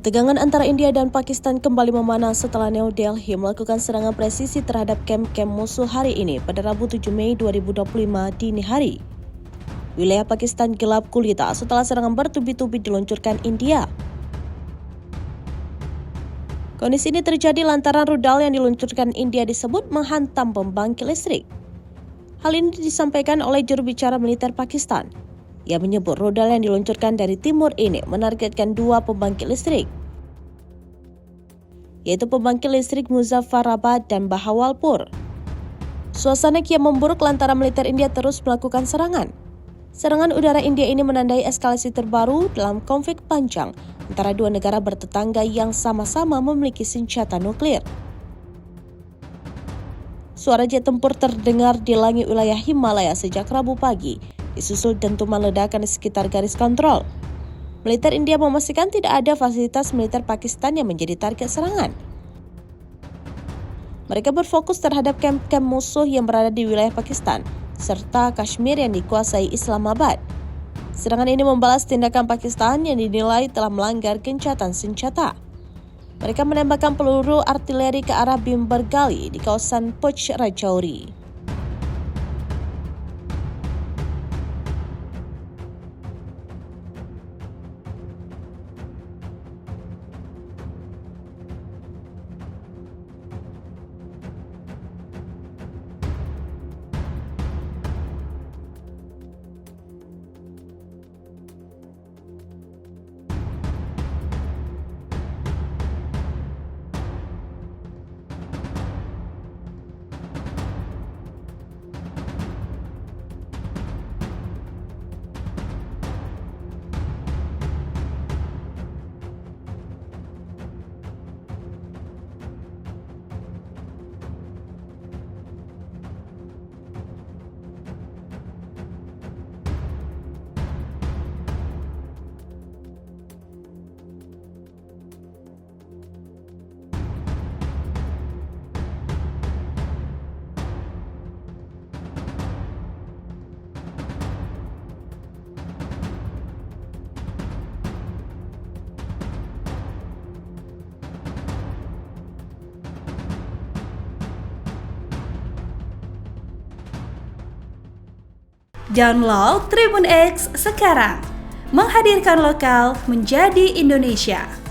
Ketegangan antara India dan Pakistan kembali memanas setelah New Delhi melakukan serangan presisi terhadap kamp-kamp musuh hari ini pada Rabu 7 Mei 2025 dini hari. Wilayah Pakistan gelap gulita setelah serangan bertubi-tubi diluncurkan India. Kondisi ini terjadi lantaran rudal yang diluncurkan India disebut menghantam pembangkit listrik. Hal ini disampaikan oleh juru bicara militer Pakistan. Ia menyebut rudal yang diluncurkan dari timur ini menargetkan dua pembangkit listrik, yaitu pembangkit listrik Muzaffarabad dan Bahawalpur. Suasana kian memburuk lantaran militer India terus melakukan serangan. Serangan udara India ini menandai eskalasi terbaru dalam konflik panjang antara dua negara bertetangga yang sama-sama memiliki senjata nuklir. Suara jet tempur terdengar di langit wilayah Himalaya sejak Rabu pagi, disusul dentuman ledakan di sekitar garis kontrol. Militer India memastikan tidak ada fasilitas militer Pakistan yang menjadi target serangan. Mereka berfokus terhadap kamp-kamp musuh yang berada di wilayah Pakistan, serta Kashmir yang dikuasai Islamabad. Serangan ini membalas tindakan Pakistan yang dinilai telah melanggar gencatan senjata. Mereka menembakkan peluru artileri ke arah bim bergali di kawasan Puch Rajouri. Download Tribun X sekarang, menghadirkan lokal menjadi Indonesia.